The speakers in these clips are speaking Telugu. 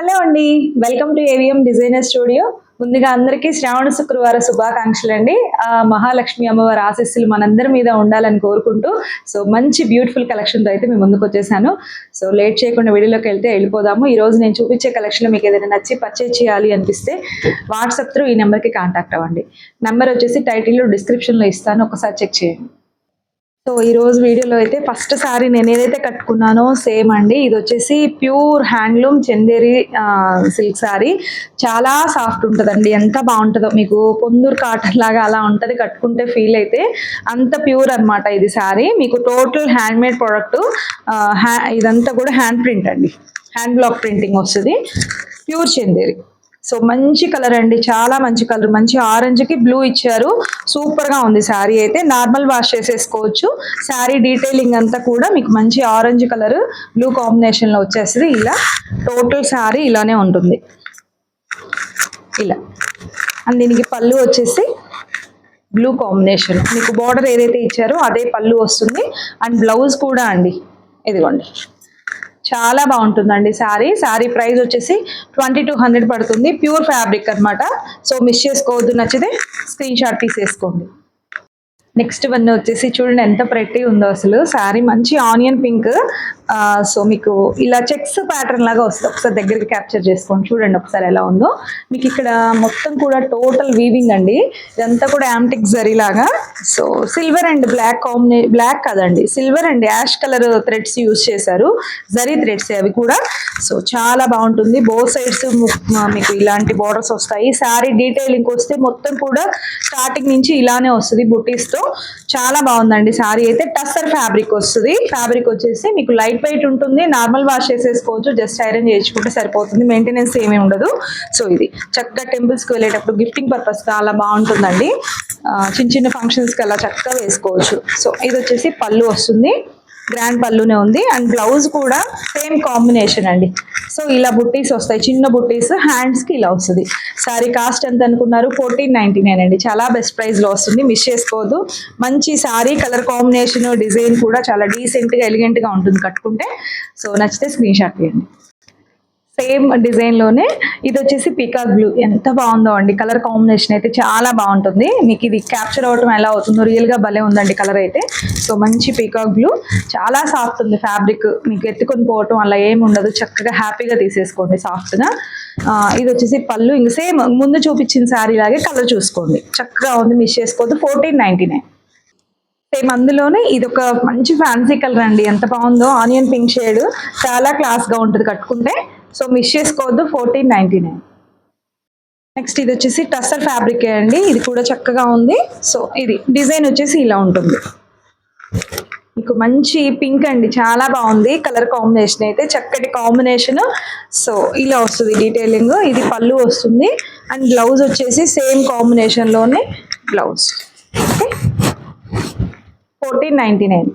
హలో అండి, welcome to AVM designer studio. ముందుగా అందరికీ శ్రావణ శుక్రవార శుభాకాంక్షలు అండి. మహాలక్ష్మి అమ్మవారి ఆశీస్సులు మనందరి మీద ఉండాలని కోరుకుంటూ మంచి బ్యూటిఫుల్ కలెక్షన్తో అయితే మేము ముందుకు వచ్చేసాను. లేట్ చేయకుండా వీడియోలోకి వెళ్ళిపోదాము. ఈ రోజు నేను చూపించే కలెక్షన్లో మీకు ఏదైనా నచ్చి పర్చేజ్ చేయాలి అనిపిస్తే వాట్సాప్ త్రూ ఈ నెంబర్కి కాంటాక్ట్ అవ్వండి. నెంబర్ వచ్చేసి టైటిల్లో డిస్క్రిప్షన్లో ఇస్తాను, ఒకసారి చెక్ చేయండి. ఈ రోజు వీడియోలో అయితే ఫస్ట్ సారీ నేను ఏదైతే కట్టుకున్నానో సేమ్ అండి. ఇది వచ్చేసి pure handloom Chanderi silk sorry. చాలా సాఫ్ట్ ఉంటుందండి, ఎంత బాగుంటుందో. మీకు పొందూరు కాటన్ లాగా అలా ఉంటుంది కట్టుకుంటే ఫీల్ అయితే. అంత ప్యూర్ అనమాట ఇది సారీ. మీకు టోటల్ హ్యాండ్ మేడ్ ప్రోడక్ట్. ఇదంతా కూడా హ్యాండ్ ప్రింట్ అండి, హ్యాండ్ బ్లాక్ ప్రింటింగ్ వస్తుంది. ప్యూర్ చందేరి. మంచి కలర్ అండి, చాలా మంచి కలర్. మంచి ఆరెంజ్కి బ్లూ ఇచ్చారు. సూపర్గా ఉంది శారీ అయితే. నార్మల్ వాష్ చేసేసుకోవచ్చు. శారీ డీటెయిలింగ్ అంతా కూడా మీకు మంచి ఆరెంజ్ కలర్ బ్లూ కాంబినేషన్లో వచ్చేస్తుంది. ఇలా టోటల్ శారీ ఇలానే ఉంటుంది, ఇలా. అండ్ దీనికి పళ్ళు వచ్చేసి బ్లూ కాంబినేషన్. మీకు బార్డర్ ఏదైతే ఇచ్చారో అదే పళ్ళు వస్తుంది. అండ్ బ్లౌజ్ కూడా అండి, ఇదిగోండి. చాలా బాగుంటుందండి శారీ. శారీ ప్రైస్ వచ్చేసి 2200 పడుతుంది. ప్యూర్ ఫ్యాబ్రిక్ అనమాట. మిస్ చేసుకోవద్దు, నచ్చితే స్క్రీన్ షాట్ తీసేసుకోండి. నెక్స్ట్ వన్ వచ్చేసి చూడండి ఎంత ప్రెట్టి ఉందో అసలు. శారీ మంచి ఆనియన్ పింక్. మీకు ఇలా చెక్స్ ప్యాటర్న్ లాగా వస్తుంది. ఒకసారి దగ్గరికి క్యాప్చర్ చేసుకోండి, చూడండి ఒకసారి ఎలా ఉందో. మీకు ఇక్కడ మొత్తం కూడా టోటల్ వీవింగ్ అండి. ఇదంతా కూడా యాంటిక్ జరీ లాగా. సిల్వర్ అండ్ బ్లాక్ బ్లాక్ కాదండి, silver and ash colour threads use చేశారు. జరీ థ్రెడ్స్ అవి కూడా. చాలా బాగుంటుంది. బోత్ సైడ్స్ మీకు ఇలాంటి బోర్డర్స్ వస్తాయి. శారీ డీటెయిలింగ్ వస్తే మొత్తం కూడా స్టార్టింగ్ నుంచి ఇలానే వస్తుంది బుటీస్తో. చాలా బాగుందండి శారీ అయితే. టస్సర్ ఫ్యాబ్రిక్ వస్తుంది. ఫ్యాబ్రిక్ వచ్చేసి మీకు లైట్ వెయిట్ ఉంటుంది. నార్మల్ వాష్ చేసేసుకోవచ్చు, జస్ట్ ఐరన్ చేయించుకుంటే సరిపోతుంది. మెయింటెనెన్స్ ఏమీ ఉండదు. ఇది చక్కగా టెంపుల్స్కి వెళ్ళేటప్పుడు గిఫ్టింగ్ పర్పస్ చాలా బాగుంటుందండి. చిన్న చిన్న ఫంక్షన్స్కి అలా చక్కగా వేసుకోవచ్చు. ఇది వచ్చేసి పళ్ళు వస్తుంది, గ్రాండ్ పళ్ళునే ఉంది. అండ్ బ్లౌజ్ కూడా సేమ్ కాంబినేషన్ అండి. ఇలా బుట్టీస్ వస్తాయి, చిన్న బుట్టీస్. హ్యాండ్స్కి ఇలా వస్తుంది. శారీ కాస్ట్ ఎంత అనుకున్నారు? 1499 అండి. చాలా బెస్ట్ ప్రైస్లో వస్తుంది, మిస్ చేసుకోవద్దు. మంచి శారీ కలర్ కాంబినేషన్, డిజైన్ కూడా చాలా డీసెంట్గా ఎలిగెంట్గా ఉంటుంది కట్టుకుంటే. నచ్చితే స్క్రీన్ షాట్ తీయండి. సేమ్ డిజైన్లోనే ఇది వచ్చేసి పీకాక్ బ్లూ. ఎంత బాగుందో అండి, కలర్ కాంబినేషన్ అయితే చాలా బాగుంటుంది. మీకు ఇది క్యాప్చర్ అవ్వటం ఎలా అవుతుందో, రియల్గా భలే ఉందండి కలర్ అయితే. మంచి పీకాక్ బ్లూ, చాలా సాఫ్ట్ ఉంది ఫ్యాబ్రిక్. మీకు ఎత్తుకొని పోవటం అలా ఏమి ఉండదు, చక్కగా హ్యాపీగా తీసేసుకోండి సాఫ్ట్గా. ఇది వచ్చేసి పళ్ళు. ఇంక సేమ్ ముందు చూపించిన శారీ లాగే కలర్ చూసుకోండి, చక్కగా ఉంది, మిస్ చేసుకోవద్దు. 1499. సేమ్ అందులోనే ఇది ఒక మంచి ఫ్యాన్సీ కలర్ అండి, ఎంత బాగుందో. ఆనియన్ పింక్ షేడ్, చాలా క్లాస్గా ఉంటుంది కట్టుకుంటే. మిస్ చేసుకోవద్దు. 1499. నెక్స్ట్ ఇది వచ్చేసి టస్సర్ ఫ్యాబ్రిక్ అండి. ఇది కూడా చక్కగా ఉంది. ఇది డిజైన్ వచ్చేసి ఇలా ఉంటుంది. మీకు మంచి పింక్ అండి, చాలా బాగుంది కలర్ కాంబినేషన్ అయితే. చక్కటి కాంబినేషన్. ఇలా వస్తుంది డీటెయిలింగ్. ఇది పళ్ళు వస్తుంది. అండ్ బ్లౌజ్ వచ్చేసి సేమ్ కాంబినేషన్లోనే బ్లౌజ్. ఓకే, 1499.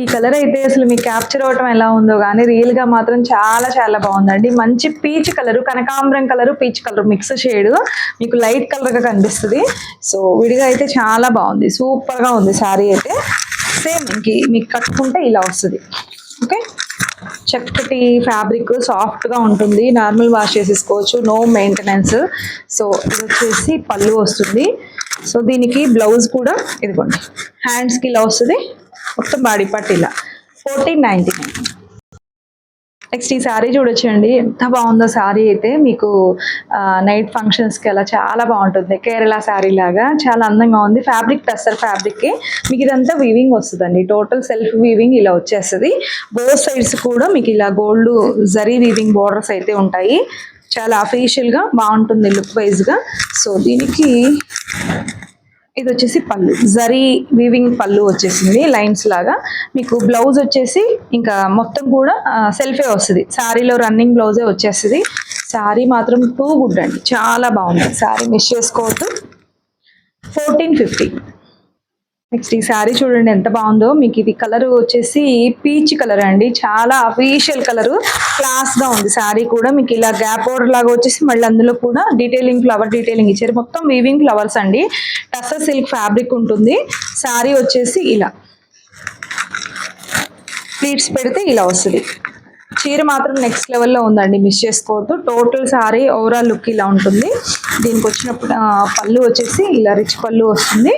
ఈ కలర్ అయితే అసలు మీకు క్యాప్చర్ అవ్వటం ఎలా ఉందో కానీ రియల్గా మాత్రం చాలా చాలా బాగుందండి. మంచి పీచ్ కలరు, కనకాంబరం colour, peach colour mix shade. మీకు లైట్ కలర్గా కనిపిస్తుంది. విడిగా అయితే చాలా బాగుంది, సూపర్గా ఉంది శారీ అయితే. సేమ్ మీకు కట్టుకుంటే ఇలా వస్తుంది. ఓకే, చక్కటి ఫ్యాబ్రిక్, సాఫ్ట్గా ఉంటుంది. నార్మల్ వాష్ చేసేసుకోవచ్చు, నో మెయింటెనెన్స్. ఇది వచ్చేసి పళ్ళు వస్తుంది. దీనికి బ్లౌజ్ కూడా ఇదిగోండి, హ్యాండ్స్కి ఇలా వస్తుంది. మొత్తం బాడీ పార్ట్ ఇలా. 1499. నెక్స్ట్ ఈ శారీ చూడొచ్చండి, ఎంత బాగుందో శారీ అయితే. మీకు నైట్ ఫంక్షన్స్కి అలా చాలా బాగుంటుంది. కేరళ శారీ లాగా చాలా అందంగా ఉంది. ఫ్యాబ్రిక్ టస్సర్ ఫ్యాబ్రిక్కి. మీకు ఇదంతా వీవింగ్ వస్తుందండి, టోటల్ సెల్ఫ్ వీవింగ్ ఇలా వచ్చేస్తుంది. బోత్ సైడ్స్ కూడా మీకు ఇలా గోల్డ్ జరీ వీవింగ్ బోర్డర్స్ అయితే ఉంటాయి. చాలా అఫీషియల్గా బాగుంటుంది లుక్ వైజ్గా. దీనికి ఇది వచ్చేసి పళ్ళు, జరీ వీవింగ్ పళ్ళు వచ్చేసింది లైన్స్ లాగా. మీకు బ్లౌజ్ వచ్చేసి ఇంకా మొత్తం కూడా సెల్ఫే వస్తుంది. శారీలో రన్నింగ్ బ్లౌజే వచ్చేస్తుంది. శారీ మాత్రం టూ గుడ్ అండి, చాలా బాగుంది శారీ, మిస్ చేసుకోవద్దు. 1450. నెక్స్ట్ ఈ శారీ చూడండి ఎంత బాగుందో. మీకు ఇది కలర్ వచ్చేసి పీచ్ కలర్ అండి, చాలా అఫీషియల్ కలరు, క్లాస్గా ఉంది శారీ కూడా. మీకు ఇలా గ్యాప్ బోర్డర్ లాగా వచ్చేసి మళ్ళీ అందులో కూడా డీటెయిలింగ్, ఫ్లవర్ డీటెయిలింగ్ ఇచ్చారు. మొత్తం వీవింగ్ ఫ్లవర్స్ అండి. టస్సర్ సిల్క్ ఫ్యాబ్రిక్ ఉంటుంది. శారీ వచ్చేసి ఇలా ప్లీట్స్ పెడితే ఇలా వస్తుంది. చీర మాత్రం నెక్స్ట్ లెవెల్లో ఉందండి, మిస్ చేసుకోవద్దు. టోటల్ సారీ ఓవరాల్ లుక్ ఇలా ఉంటుంది. దీనికి వచ్చినప్పుడు పళ్ళు వచ్చేసి ఇలా రిచ్ పళ్ళు వస్తుంది.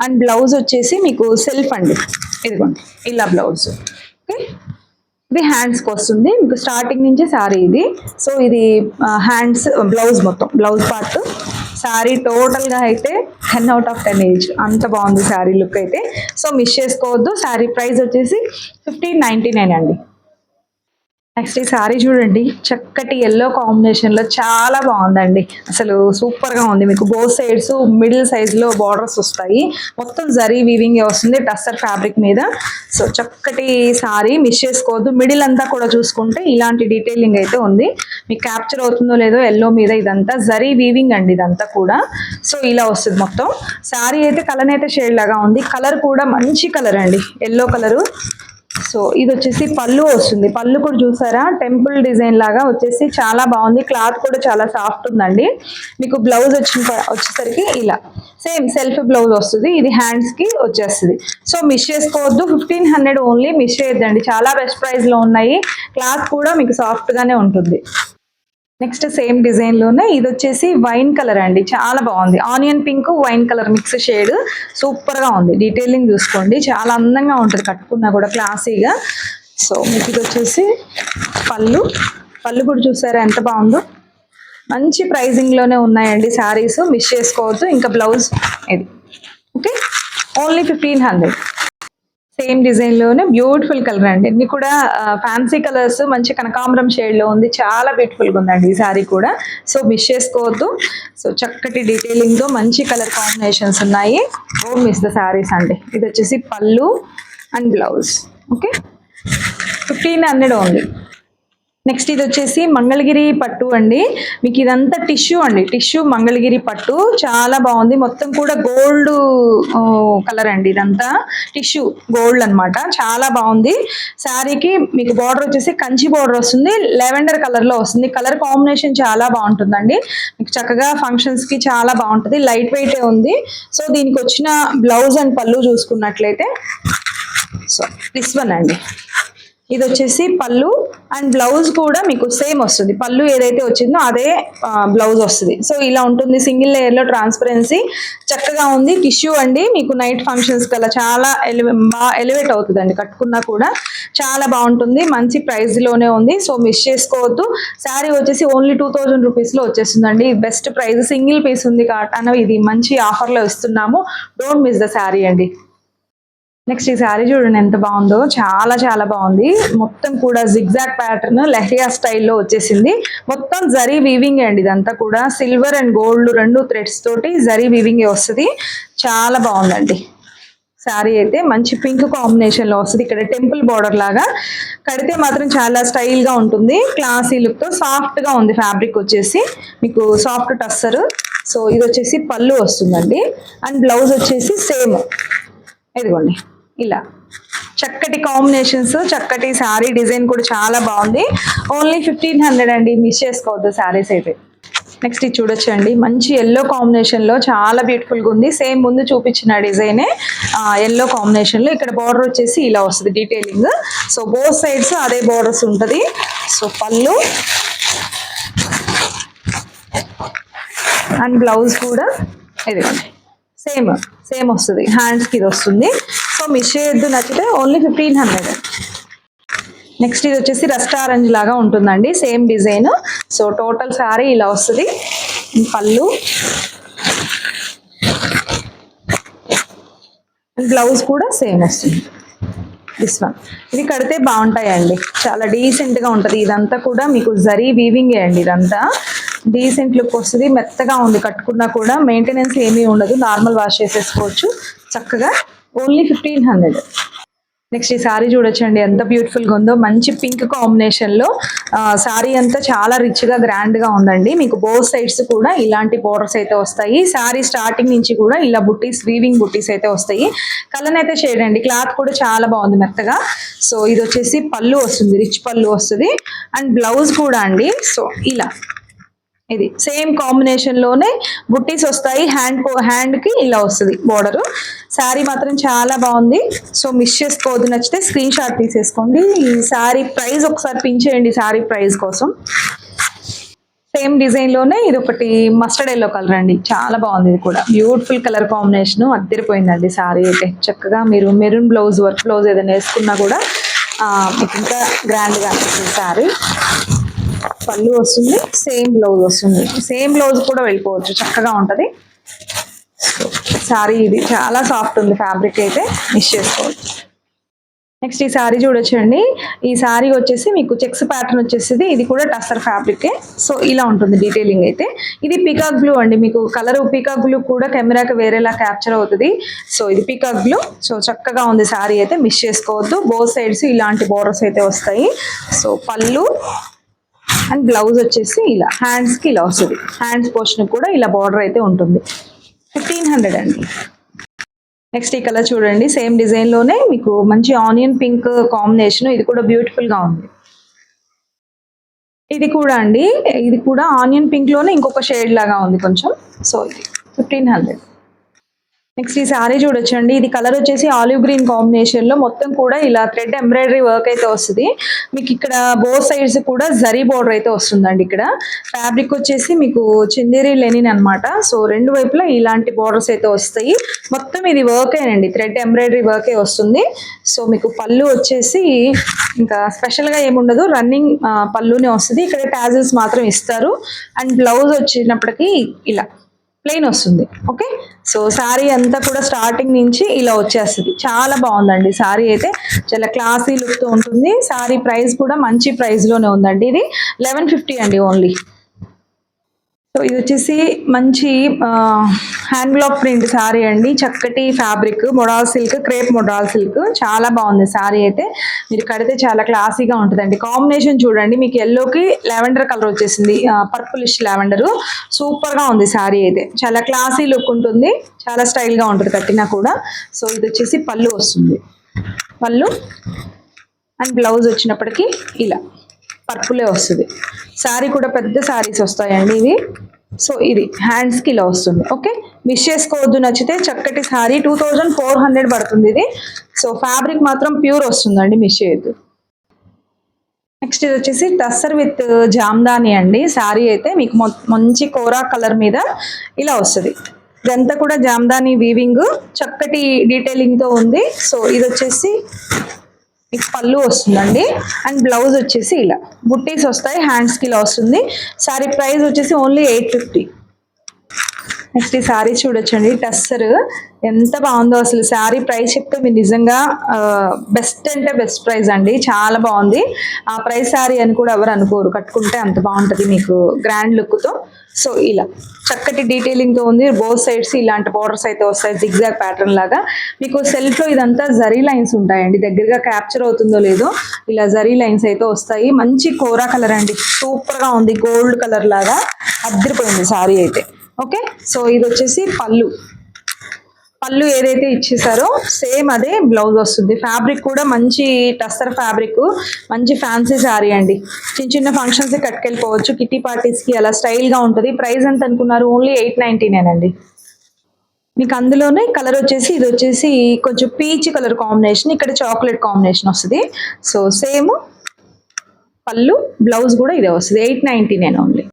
అండ్ బ్లౌజ్ వచ్చేసి మీకు సెల్ఫ్ అండి, ఇదిగోండి ఇలా బ్లౌజ్. ఓకే, ఇది హ్యాండ్స్కి వస్తుంది మీకు స్టార్టింగ్ నుంచి శారీ ఇది. సో ఇది హ్యాండ్స్ బ్లౌజ్, మొత్తం బ్లౌజ్ పార్ట్. శారీ టోటల్గా అయితే 10/10 ఏజ్, అంత బాగుంది శారీ లుక్ అయితే. సో మిస్ చేసుకోవద్దు. శారీ ప్రైస్ వచ్చేసి 1599 అండి. నెక్స్ట్ ఈ శారీ చూడండి, చక్కటి ఎల్లో కాంబినేషన్లో చాలా బాగుందండి. అసలు సూపర్గా ఉంది. మీకు బోత్ సైడ్స్ మిడిల్ సైజ్లో బార్డర్స్ వస్తాయి. మొత్తం జరీ వీవింగ్ వస్తుంది టస్సర్ ఫ్యాబ్రిక్ మీద. సో చక్కటి శారీ, మిస్ చేసుకోవద్దు. మిడిల్ అంతా కూడా చూసుకుంటే ఇలాంటి డీటెయిలింగ్ అయితే ఉంది. మీకు క్యాప్చర్ అవుతుందో లేదో, ఎల్లో మీద ఇదంతా జరీ వీవింగ్ అండి ఇదంతా కూడా. సో ఇలా వస్తుంది మొత్తం. శారీ అయితే కలనేత షేడ్ లాగా ఉంది. కలర్ కూడా మంచి కలర్ అండి, ఎల్లో కలరు. సో ఇది వచ్చేసి పళ్ళు వస్తుంది. పళ్ళు కూడా చూసారా, టెంపుల్ డిజైన్ లాగా వచ్చేసి చాలా బాగుంది. క్లాత్ కూడా చాలా సాఫ్ట్ ఉందండి. మీకు బ్లౌజ్ వచ్చేసరికి ఇలా సేమ్ సెల్ఫ్ బ్లౌజ్ వస్తుంది. ఇది హ్యాండ్స్ కి వచ్చేస్తుంది. సో మిస్ చేసుకోవద్దు. 1500 ఓన్లీ, మిస్ చేయొద్దండి. చాలా బెస్ట్ ప్రైస్ లో ఉన్నాయి. క్లాత్ కూడా మీకు సాఫ్ట్ గానే ఉంటుంది. నెక్స్ట్ సేమ్ డిజైన్ లోనే ఇది వచ్చేసి వైన్ కలర్ అండి, చాలా బాగుంది. Onion pink wine colour mix shade, super గా ఉంది. డీటెయిలింగ్ చూసుకోండి, చాలా అందంగా ఉంటుంది కట్టుకున్నా కూడా క్లాసీగా. సో మీకు ఇది వచ్చేసి పళ్ళు. పళ్ళు కూడా చూసారా ఎంత బాగుందో. మంచి ప్రైజింగ్ లోనే ఉన్నాయండి శారీస్, మిస్ చేసుకోవద్దు. ఇంకా బ్లౌజ్ ఇది. Okay, only 1500. సేమ్ డిజైన్ లోనే బ్యూటిఫుల్ కలర్ అండి. అన్ని కూడా ఫ్యాన్సీ కలర్స్, మంచి కనకాంబరం షేడ్ లో ఉంది. చాలా బ్యూటిఫుల్ గా ఉందండి ఈ సారీ కూడా. సో మిస్ చేసుకోవద్దు. సో చక్కటి డీటెయిలింగ్ తో మంచి కలర్ కాంబినేషన్స్ ఉన్నాయి. డోంట్ మిస్ ద సారీస్ అండి. ఇది వచ్చేసి పళ్ళు and blouse. Okay, 1500 only. Next ఇది వచ్చేసి మంగళగిరి పట్టు అండి. మీకు ఇదంతా టిష్యూ అండి, టిష్యూ మంగళగిరి పట్టు, చాలా బాగుంది. మొత్తం కూడా గోల్డ్ కలర్ అండి, ఇదంతా టిష్యూ గోల్డ్ అన్నమాట. చాలా బాగుంది. శారీకి మీకు బార్డర్ వచ్చేసి కంచి బార్డర్ వస్తుంది, లెవెండర్ కలర్ లో వస్తుంది. కలర్ కాంబినేషన్ చాలా బాగుంటుందండి. మీకు చక్కగా ఫంక్షన్స్ కి చాలా బాగుంటుంది. లైట్ వెయిట్ ఉంది. సో దీనికి వచ్చిన బ్లౌజ్ అండ్ పళ్ళు చూసుకున్నట్లయితే, సో దిస్ వన్ అండి. ఇది వచ్చేసి పళ్ళు అండ్ బ్లౌజ్ కూడా మీకు సేమ్ వస్తుంది. పళ్ళు ఏదైతే వచ్చిందో అదే బ్లౌజ్ వస్తుంది. సో ఇలా ఉంటుంది. సింగిల్ లేయర్ లో ట్రాన్స్పరెన్సీ, చక్కగా ఉంది. టిష్యూ అండి, మీకు నైట్ ఫంక్షన్స్ కల్లా చాలా బాగా ఎలివేట్ అవుతుంది అండి. కట్టుకున్నా కూడా చాలా బాగుంటుంది. మంచి ప్రైస్ లోనే ఉంది. సో మిస్ చేసుకోవద్దు. శారీ వచ్చేసి ఓన్లీ 2000 రూపీస్ లో వచ్చేస్తుందండి. బెస్ట్ ప్రైస్, సింగిల్ పీస్ ఉంది కాటన్. ఇది మంచి ఆఫర్ లో ఇస్తున్నాము. డోంట్ మిస్ ద శారీ అండి. నెక్స్ట్ ఈ శారీ చూడండి ఎంత బాగుందో, చాలా చాలా బాగుంది. మొత్తం కూడా జిగ్జాగ్ ప్యాటర్న్ లెహరియా స్టైల్లో వచ్చేసింది. మొత్తం జరీ వీవింగ్ అండి ఇదంతా కూడా. సిల్వర్ అండ్ గోల్డ్ రెండు థ్రెడ్స్ తోటి జరీ వీవింగ్ వస్తుంది. చాలా బాగుందండి శారీ అయితే. మంచి పింక్ కాంబినేషన్ లో వస్తుంది. ఇక్కడ టెంపుల్ బార్డర్ లాగా కడితే మాత్రం చాలా స్టైల్ గా ఉంటుంది. క్లాసీ లుక్ తో సాఫ్ట్ గా ఉంది. ఫ్యాబ్రిక్ వచ్చేసి మీకు సాఫ్ట్ టస్సర్. సో ఇది వచ్చేసి పళ్ళు వస్తుందండి. అండ్ బ్లౌజ్ వచ్చేసి సేమ్, ఇదిగోండి ఇలా. చక్కటి కాంబినేషన్స్, చక్కటి శారీ డిజైన్ కూడా చాలా బాగుంది. ఓన్లీ 1500 అండి, మిస్ చేసుకోవద్దు శారీస్ అయితే. నెక్స్ట్ ఇది చూడొచ్చండి, మంచి ఎల్లో కాంబినేషన్ లో చాలా బ్యూటిఫుల్ గా ఉంది. సేమ్ ముందు చూపించిన డిజైనే ఎల్లో కాంబినేషన్ లో. ఇక్కడ బార్డర్ వచ్చేసి ఇలా వస్తుంది డీటెయిలింగ్. సో బోత్ సైడ్స్ అదే బార్డర్స్ ఉంటుంది. సో పళ్ళు అండ్ బ్లౌజ్ కూడా ఇదిగోండి సేమ్ సేమ్ వస్తుంది. హ్యాండ్స్కి ఇది వస్తుంది. సో మిస్ చేయొద్దు. నచ్చితే ఓన్లీ 1500. నెక్స్ట్ ఇది వచ్చేసి రస్ట్ ఆరెంజ్ లాగా ఉంటుందండి, same design. So total sari ఇలా వస్తుంది. పళ్ళు బ్లౌజ్ కూడా సేమ్ వస్తుంది. This one. ఇది కడితే బాగుంటాయండి, చాలా డీసెంట్ గా ఉంటుంది. ఇదంతా కూడా మీకు జరీ వీవింగ్ అండి. ఇదంతా డీసెంట్ లుక్ వస్తుంది. మెత్తగా ఉంది, కట్టుకున్నా కూడా మెయింటెనెన్స్ ఏమీ ఉండదు. నార్మల్ వాష్ చేసేసుకోవచ్చు చక్కగా. ఓన్లీ 1500. నెక్స్ట్ ఈ శారీ చూడొచ్చండి ఎంత బ్యూటిఫుల్ గా ఉందో. మంచి పింక్ కాంబినేషన్ లో శారీ అంతా చాలా రిచ్ గా గ్రాండ్ గా ఉందండి. మీకు బోత్ సైడ్స్ కూడా ఇలాంటి బోర్డర్స్ అయితే వస్తాయి. శారీ స్టార్టింగ్ నుంచి కూడా ఇలా బుట్టీస్, వీవింగ్ బుట్టీస్ అయితే వస్తాయి. కలర్ అయితే షేడ్ అండి. క్లాత్ కూడా చాలా బాగుంది మెత్తగా. సో ఇది వచ్చేసి పళ్ళు వస్తుంది, రిచ్ పళ్ళు వస్తుంది. అండ్ బ్లౌజ్ కూడా అండి. సో ఇలా ఇది సేమ్ కాంబినేషన్ లోనే బుట్టీస్ వస్తాయి, హ్యాండ్ కి ఇలా వస్తుంది బోర్డర్. శారీ మాత్రం చాలా బాగుంది. సో మిస్ చేసుకోవద్దు, నచ్చితే స్క్రీన్ షాట్ తీసేసుకోండి. ఈ శారీ ప్రైస్ ఒకసారి పిన్ చేయండి శారీ ప్రైస్ కోసం. సేమ్ డిజైన్ లోనే ఇది ఒకటి మస్టర్డ్ ఎల్లో కలర్ అండి, చాలా బాగుంది. ఇది కూడా బ్యూటిఫుల్ కలర్ కాంబినేషన్, అద్దరిపోయిందండి శారీ అయితే. చక్కగా మీరు మెరూన్ బ్లౌజ్, వర్క్ బ్లౌజ్ ఏదైనా వేసుకున్నా కూడా మీకు ఇంకా గ్రాండ్ గా అనిపిస్తుంది శారీ. పళ్ళు వస్తుంది, సేమ్ బ్లౌజ్ వస్తుంది. సేమ్ బ్లౌజ్ కూడా వెళ్ళిపోవచ్చు, చక్కగా ఉంటది. శారీ ఇది చాలా సాఫ్ట్ ఉంది, ఫ్యాబ్రిక్ అయితే మిస్ చేసుకోవచ్చు. నెక్స్ట్ ఈ శారీ చూడొచ్చండి. ఈ శారీ వచ్చేసి మీకు చెక్స్ ప్యాటర్న్ వచ్చేసి, ఇది కూడా టస్సర్ ఫ్యాబ్రికే. సో ఇలా ఉంటుంది డీటెయిలింగ్ అయితే. ఇది పీకాక్ బ్లూ అండి, మీకు కలర్ పీకాక్ బ్లూ కూడా కెమెరాకి వేరేలా క్యాప్చర్ అవుతుంది. సో ఇది పీకాక్ బ్లూ. సో చక్కగా ఉంది శారీ అయితే, మిస్ చేసుకోవద్దు. బోత్ సైడ్స్ ఇలాంటి బోర్డర్స్ అయితే వస్తాయి. సో పళ్ళు అండ్ బ్లౌజ్ వచ్చేసి ఇలా హ్యాండ్స్కి ఇలా వస్తుంది. హ్యాండ్స్ పోర్షన్ కూడా ఇలా బార్డర్ అయితే ఉంటుంది. 1500 అండి. నెక్స్ట్ ఈ కలర్ చూడండి, సేమ్ డిజైన్ లోనే మీకు మంచి ఆనియన్ పింక్ కాంబినేషన్. ఇది కూడా బ్యూటిఫుల్ గా ఉంది. ఇది కూడా అండి, ఇది కూడా ఆనియన్ పింక్ లోనే ఇంకొక షేడ్ లాగా ఉంది కొంచెం. సో ఇది 1500. నెక్స్ట్ ఈ శారీ చూడొచ్చండి. ఇది కలర్ వచ్చేసి ఆలివ్ గ్రీన్ కాంబినేషన్ లో మొత్తం కూడా ఇలా థ్రెడ్ ఎంబ్రాయిడరీ వర్క్ అయితే వస్తుంది. మీకు ఇక్కడ బోత్ సైడ్స్ కూడా జరీ బోర్డర్ అయితే వస్తుందండి. ఇక్కడ ఫ్యాబ్రిక్ వచ్చేసి మీకు చందేరి లెనిన్ అనమాట. సో రెండు వైపులా ఇలాంటి బోర్డర్స్ అయితే వస్తాయి. మొత్తం ఇది వర్కేనండి, థ్రెడ్ ఎంబ్రాయిడరీ వర్కే వస్తుంది. సో మీకు పళ్ళు వచ్చేసి ఇంకా స్పెషల్ గా ఏముండదు, రన్నింగ్ పళ్ళునే వస్తుంది. ఇక్కడ టాజిల్స్ మాత్రం ఇస్తారు. అండ్ బ్లౌజ్ వచ్చినప్పటికీ ఇలా ప్లెయిన్ వస్తుంది. ఓకే, సో శారీ అంతా కూడా స్టార్టింగ్ నుంచి ఇలా వచ్చేస్తుంది. చాలా బాగుందండి శారీ అయితే, చాలా క్లాసీ లుక్ తో ఉంటుంది. శారీ ప్రైస్ కూడా మంచి ప్రైస్ లోనే ఉందండి. ఇది 1150 అండి ఓన్లీ. సో ఇది వచ్చేసి మంచి హ్యాండ్ బ్లాక్ ప్రింట్ శారీ అండి. చక్కటి fabric, modal silk, crepe modal silk, చాలా బాగుంది శారీ అయితే. మీరు కడితే చాలా క్లాసీగా ఉంటుందండి. కాంబినేషన్ చూడండి, మీకు ఎల్లోకి లావెండర్ కలర్ వచ్చేసింది, పర్పులిష్ లావెండర్. సూపర్ గా ఉంది శారీ అయితే, చాలా క్లాసీ లుక్ ఉంటుంది, చాలా స్టైల్ గా ఉంటుంది కట్టినా కూడా. సో ఇది వచ్చేసి పళ్ళు వస్తుంది, పళ్ళు అండ్ బ్లౌజ్ వచ్చినప్పటికీ ఇలా పర్పులే వస్తుంది. శారీ కూడా పెద్ద శారీస్ వస్తాయండి ఇవి. సో ఇది హ్యాండ్స్కి ఇలా వస్తుంది. ఓకే, మిస్ చేసుకోవద్దు, నచ్చితే చక్కటి శారీ 2400 పడుతుంది ఇది. సో ఫ్యాబ్రిక్ మాత్రం ప్యూర్ వస్తుందండి, మిస్ చేయొద్దు. నెక్స్ట్ ఇది వచ్చేసి టస్సర్ విత్ జామ్దాని అండి. శారీ అయితే మీకు మంచి కోరా కలర్ మీద ఇలా వస్తుంది. ఇదంతా కూడా జామ్దాని వీవింగ్, చక్కటి డీటెయిలింగ్ తో ఉంది. సో ఇది వచ్చేసి మీకు పళ్ళు వస్తుందండి అండ్ బ్లౌజ్ వచ్చేసి ఇలా బుట్టీస్ వస్తాయి, హ్యాండ్స్కి ఇలా వస్తుంది. శారీ ప్రైస్ వచ్చేసి ఓన్లీ 850. నెక్స్ట్ ఈ శారీ చూడొచ్చండి, టస్సర్ ఎంత బాగుందో అసలు. శారీ ప్రైస్ చెప్తే మీరు నిజంగా బెస్ట్ అంటే బెస్ట్ ప్రైస్ అండి, చాలా బాగుంది. ఆ ప్రైస్ శారీ అని కూడా ఎవరు అనుకోరు, కట్టుకుంటే అంత బాగుంటుంది మీకు గ్రాండ్ లుక్తో. సో ఇలా చక్కటి డీటెయిలింగ్తో ఉంది. బోత్ సైడ్స్ ఇలాంటి బోర్డర్స్ అయితే వస్తాయి, జిగ్జాగ్ ప్యాటర్న్ లాగా. మీకు సెల్ఫ్లో ఇదంతా జరీ లైన్స్ ఉంటాయండి, దగ్గరగా క్యాప్చర్ అవుతుందో లేదో, ఇలా జరీ లైన్స్ అయితే వస్తాయి. మంచి కోరా కలర్ అండి, సూపర్గా ఉంది, గోల్డ్ కలర్ లాగా అద్దరిపోయింది శారీ అయితే. ఓకే, సో ఇది వచ్చేసి పళ్ళు ఏదైతే ఇచ్చేసారో సేమ్ అదే బ్లౌజ్ వస్తుంది. ఫ్యాబ్రిక్ కూడా మంచి టస్సర్ ఫ్యాబ్రిక్, మంచి ఫ్యాన్సీ శారీ అండి. చిన్న చిన్న ఫంక్షన్స్ కట్టుకెళ్ళిపోవచ్చు, కిట్టి పార్టీస్కి అలా స్టైల్గా ఉంటుంది. ప్రైస్ ఎంత అనుకున్నారు? ఓన్లీ 899 అండి. మీకు అందులోనే కలర్ వచ్చేసి ఇది వచ్చేసి కొంచెం పీచ్ కలర్ కాంబినేషన్, ఇక్కడ చాక్లెట్ కాంబినేషన్ వస్తుంది. సో సేమ్ పళ్ళు, బ్లౌజ్ కూడా ఇదే వస్తుంది. 899 ఓన్లీ.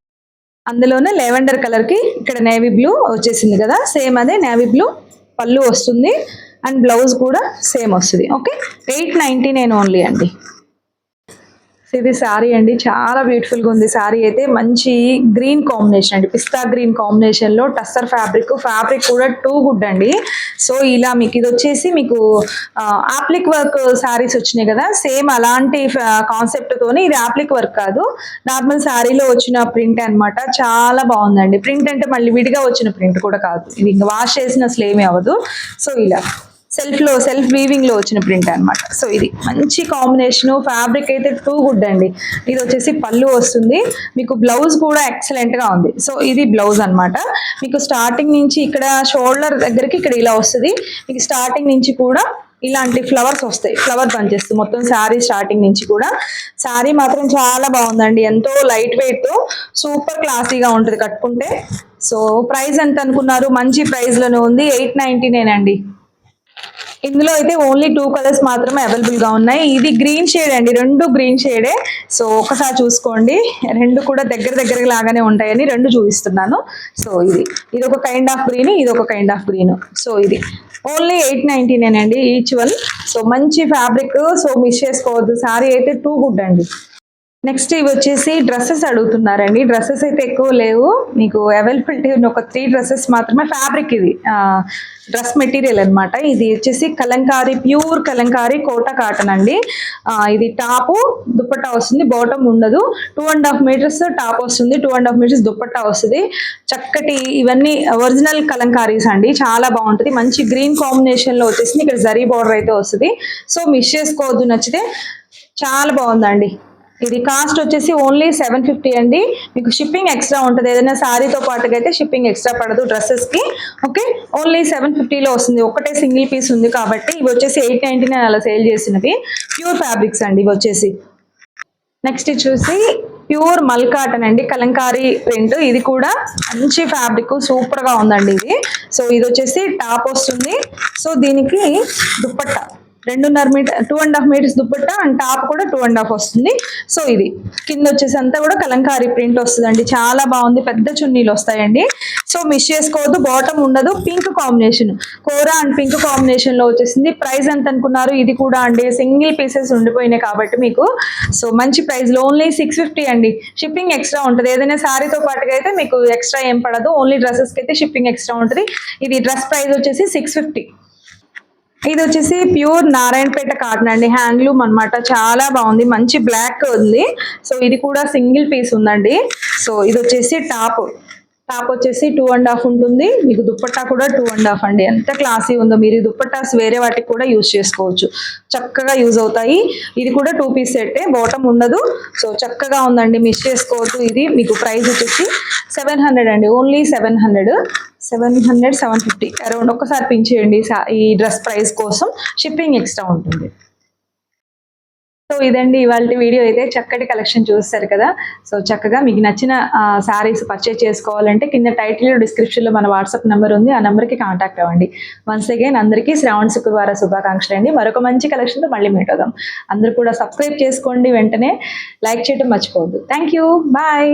అందులోనే లెవెండర్ కలర్కి ఇక్కడ నేవీ బ్లూ వచ్చేసింది కదా, సేమ్ అదే నేవీ బ్లూ పళ్ళు వస్తుంది అండ్ బ్లౌజ్ కూడా సేమ్ వస్తుంది. ఓకే, 899 ఓన్లీ అండి. ఇది శారీ అండి, చాలా బ్యూటిఫుల్గా ఉంది శారీ అయితే. మంచి గ్రీన్ కాంబినేషన్ అండి, పిస్తా గ్రీన్ కాంబినేషన్లో టస్సర్ ఫ్యాబ్రిక్ కూడా టూ గుడ్ అండి. సో ఇలా మీకు ఇది వచ్చేసి మీకు ఆప్లిక్ వర్క్ శారీస్ వచ్చినాయి కదా, సేమ్ అలాంటి కాన్సెప్ట్తోనే ఇది ఆప్లిక్ వర్క్ కాదు, నార్మల్ శారీలో వచ్చిన ప్రింట్ అనమాట. చాలా బాగుందండి. ప్రింట్ అంటే మళ్ళీ విడిగా వచ్చిన ప్రింట్ కూడా కాదు, ఇది ఇంకా వాష్ చేసిన అసలు ఏమీ అవ్వదు. సో ఇలా సెల్ఫ్ వీవింగ్ లో వచ్చిన ప్రింట్ అనమాట. సో ఇది మంచి కాంబినేషన్, ఫ్యాబ్రిక్ అయితే టూ గుడ్ అండి. ఇది వచ్చేసి పళ్ళు వస్తుంది, మీకు బ్లౌజ్ కూడా ఎక్సలెంట్ గా ఉంది. సో ఇది బ్లౌజ్ అనమాట. మీకు స్టార్టింగ్ నుంచి ఇక్కడ షోల్డర్ దగ్గరికి ఇక్కడ ఇలా వస్తుంది, మీకు స్టార్టింగ్ నుంచి కూడా ఇలాంటి ఫ్లవర్స్ వస్తాయి, ఫ్లవర్ బంచెస్ మొత్తం శారీ స్టార్టింగ్ నుంచి కూడా. శారీ మాత్రం చాలా బాగుందండి, ఎంతో లైట్ వెయిట్, సూపర్ క్లాసీగా ఉంటుంది కట్టుకుంటే. సో ప్రైస్ ఎంత అనుకున్నారు, మంచి ప్రైస్ లోనే ఉంది, 899 అండి. ఇందులో అయితే ఓన్లీ 2 కలర్స్ మాత్రమే అవైలబుల్ గా ఉన్నాయి. ఇది గ్రీన్ షేడ్ అండి, రెండు గ్రీన్ షేడే. సో ఒకసారి చూసుకోండి, రెండు కూడా దగ్గర లాగానే ఉంటాయని రెండు చూపిస్తున్నాను. సో ఇది ఒక కైండ్ ఆఫ్ గ్రీన్, ఇది ఒక కైండ్ ఆఫ్ గ్రీన్. సో ఇది ఓన్లీ 899 అండి ఈచ్ వన్. సో మంచి ఫ్యాబ్రిక్, సో మిస్ చేసుకోవద్దు. శారీ అయితే టూ గుడ్ అండి. నెక్స్ట్ ఇవి వచ్చేసి డ్రెస్సెస్ అడుగుతున్నారండి. డ్రెస్సెస్ అయితే ఎక్కువ లేవు, మీకు అవైలబిలిటీ ఉన్న ఒక 3 డ్రెస్సెస్ మాత్రమే. ఫ్యాబ్రిక్ ఇది డ్రెస్ మెటీరియల్ అనమాట. ఇది వచ్చేసి కలంకారీ, ప్యూర్ కలంకారీ కోటా కాటన్ అండి. ఇది టాపు, దుప్పట్టా వస్తుంది, బాటమ్ ఉండదు. 2.5 మీటర్స్ టాప్ వస్తుంది, 2.5 మీటర్స్ దుప్పట్టా వస్తుంది. చక్కటి ఇవన్నీ ఒరిజినల్ కలంకారీస్ అండి, చాలా బాగుంటుంది. మంచి గ్రీన్ కాంబినేషన్ లో వచ్చేసింది, ఇక్కడ జరీ బార్డర్ అయితే వస్తుంది. సో మిస్ చేసుకోవద్దు, నచ్చితే చాలా బాగుందండి. ఇది కాస్ట్ వచ్చేసి ఓన్లీ 750 అండి. మీకు షిప్పింగ్ ఎక్స్ట్రా ఉంటుంది, ఏదైనా శారీతో పాటుగా అయితే షిప్పింగ్ ఎక్స్ట్రా పడదు డ్రెస్సెస్ కి. ఓకే, ఓన్లీ 750లో వస్తుంది, ఒకటే సింగిల్ పీస్ ఉంది కాబట్టి. ఇవి వచ్చేసి 899 అలా సేల్ చేసినవి, ప్యూర్ ఫ్యాబ్రిక్స్ అండి ఇవి వచ్చేసి. నెక్స్ట్ చూసి ప్యూర్ మల్ కాటన్ అండి, కలంకారీ ప్రింట్. ఇది కూడా మంచి ఫ్యాబ్రిక్, సూపర్ గా ఉందండి ఇది. సో ఇది వచ్చేసి టాప్ వస్తుంది. సో దీనికి dupatta 2.5 metre, 2.5 metres dupatta and top కూడా 2.5 వస్తుంది. సో ఇది కింద వచ్చేసి అంతా కూడా కలంకారీ ప్రింట్ వస్తుందండి, చాలా బాగుంది. పెద్ద చున్నీలు వస్తాయండి. సో మిస్ చేసుకోవద్దు, బాటమ్ ఉండదు. Pink combination, kora and pink combination లో వచ్చేసింది. ప్రైస్ ఎంత అనుకున్నారు, ఇది కూడా అండి సింగిల్ పీసెస్ ఉండిపోయినాయి కాబట్టి మీకు. సో మంచి ప్రైస్ లో ఓన్లీ 650 అండి. షిప్పింగ్ ఎక్స్ట్రా ఉంటుంది, ఏదైనా శారీతో పాటుగా అయితే మీకు ఎక్స్ట్రా ఏం పడదు, ఓన్లీ డ్రెస్సెస్ కి అయితే షిప్పింగ్ ఎక్స్ట్రా ఉంటుంది. ఇది డ్రెస్ ప్రైస్ వచ్చేసి 650. ఇది వచ్చేసి ప్యూర్ నారాయణపేట కాటన్ అండి, హ్యాండ్లూమ్ అనమాట, చాలా బాగుంది. మంచి బ్లాక్ ఉంది. సో ఇది కూడా సింగిల్ పీస్ ఉందండి. సో ఇది వచ్చేసి టాప్ వచ్చేసి 2.5 ఉంటుంది. మీకు దుప్పట్టా కూడా 2.5 అండి. ఎంత క్లాసీ ఉందో, మీరు దుప్పట్టాస్ వేరే వాటికి కూడా యూజ్ చేసుకోవచ్చు, చక్కగా యూజ్ అవుతాయి. ఇది కూడా 2 పీస్ సెట్టే, బాటమ్ ఉండదు. సో చక్కగా ఉందండి, మిస్ చేసుకోవద్దు. ఇది మీకు ప్రైస్ వచ్చేసి 700 అండి, ఓన్లీ 700, 750 అరౌండ్. ఒక్కసారి పిన్ చేయండి ఈ డ్రెస్ ప్రైస్ కోసం, షిప్పింగ్ ఎక్స్ట్రా ఉంటుంది. సో ఇదండి ఇవాళ వీడియో అయితే. చక్కటి కలెక్షన్ చూస్తారు కదా. సో చక్కగా మీకు నచ్చిన శారీస్ పర్చేజ్ చేసుకోవాలంటే కింద టైటిల్, డిస్క్రిప్షన్లో మన వాట్సాప్ నెంబర్ ఉంది, ఆ నెంబర్కి కాంటాక్ట్ అవ్వండి. వన్స్ అగైన్ అందరికీ శ్రావణ శుక్రవార శుభాకాంక్షలు అండి. మరొక మంచి కలెక్షన్తో మళ్ళీ మీట్ అవుదాం. అందరూ కూడా సబ్స్క్రైబ్ చేసుకోండి, వెంటనే లైక్ చేయడం మర్చిపోవద్దు. Thank you, bye.